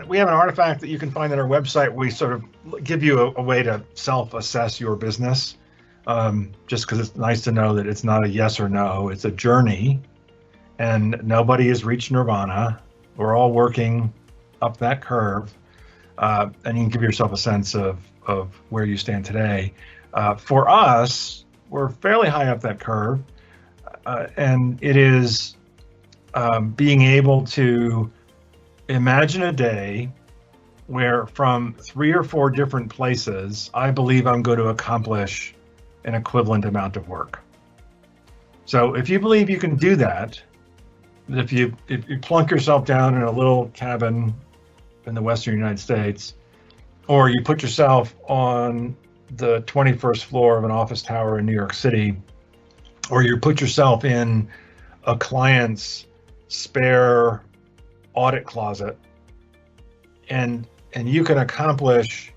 we have an artifact that you can find on our website. We sort of give you a way to self-assess your business, just because it's nice to know that it's not a yes or no. It's a journey, and nobody has reached nirvana. We're all working up that curve, and you can give yourself a sense of where you stand today. For us, we're fairly high up that curve, and it is being able to imagine a day where from 3 or 4 different places, I believe I'm going to accomplish an equivalent amount of work. So if you believe you can do that, if you plunk yourself down in a little cabin in the Western United States, or you put yourself on the 21st floor of an office tower in New York City, or you put yourself in a client's spare audit closet, and you can accomplish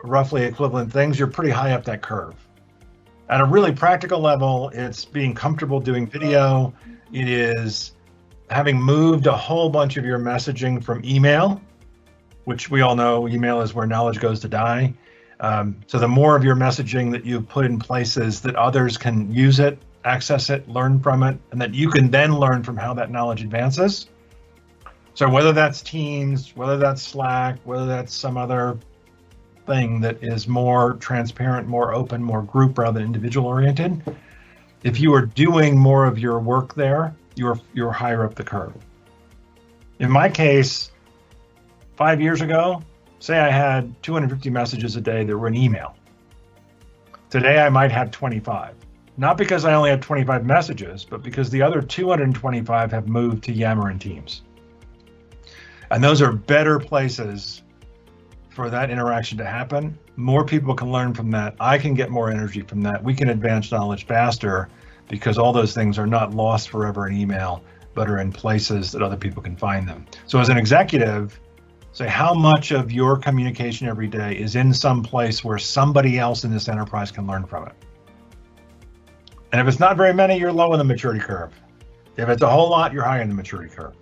roughly equivalent things, you're pretty high up that curve. At a really practical level, it's being comfortable doing video. It is having moved a whole bunch of your messaging from email, which we all know email is where knowledge goes to die. So the more of your messaging that you put in places that others can use it, access it, learn from it, and that you can then learn from how that knowledge advances. So whether that's Teams, whether that's Slack, whether that's some other thing that is more transparent, more open, more group rather than individual oriented, if you are doing more of your work there, you're higher up the curve. In my case, 5 years ago, say I had 250 messages a day that were in email. Today I might have 25. Not because I only have 25 messages, but because the other 225 have moved to Yammer and Teams. And those are better places for that interaction to happen. More people can learn from that. I can get more energy from that. We can advance knowledge faster because all those things are not lost forever in email, but are in places that other people can find them. So as an executive, say how much of your communication every day is in some place where somebody else in this enterprise can learn from it. And if it's not very many, you're low in the maturity curve. If it's a whole lot, you're high in the maturity curve.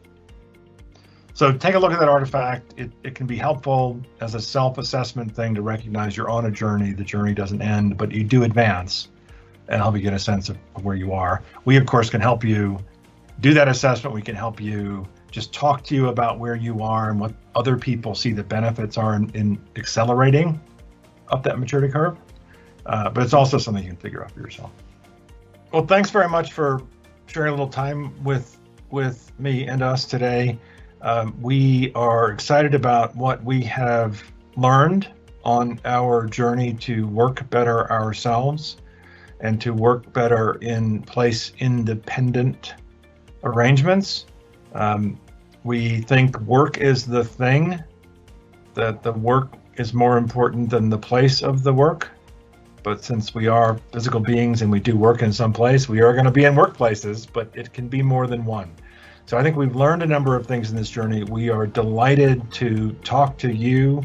So take a look at that artifact. It can be helpful as a self-assessment thing to recognize you're on a journey. The journey doesn't end, but you do advance, and help you get a sense of where you are. We, of course, can help you do that assessment. We can help you just talk to you about where you are and what other people see the benefits are in accelerating up that maturity curve. But it's also something you can figure out for yourself. Well, thanks very much for sharing a little time with me and us today. We are excited about what we have learned on our journey to work better ourselves and to work better in place independent arrangements. We think work is the thing, that the work is more important than the place of the work. But since we are physical beings and we do work in some place, we are going to be in workplaces, but it can be more than one. So I think we've learned a number of things in this journey. We are delighted to talk to you,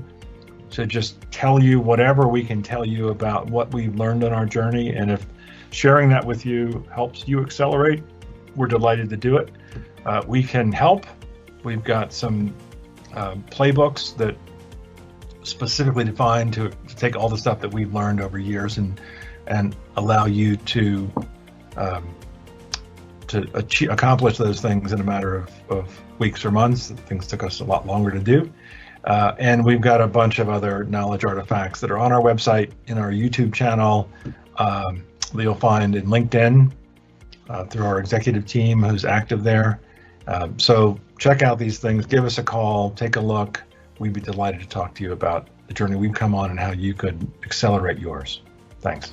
to just tell you whatever we can tell you about what we've learned on our journey. And if sharing that with you helps you accelerate, we're delighted to do it. We can help. We've got some playbooks that specifically designed to take all the stuff that we've learned over years and allow you to accomplish those things in a matter of weeks or months. Things took us a lot longer to do. And we've got a bunch of other knowledge artifacts that are on our website, in our YouTube channel, that you'll find in LinkedIn through our executive team who's active there. So check out these things, give us a call, take a look. We'd be delighted to talk to you about the journey we've come on and how you could accelerate yours. Thanks.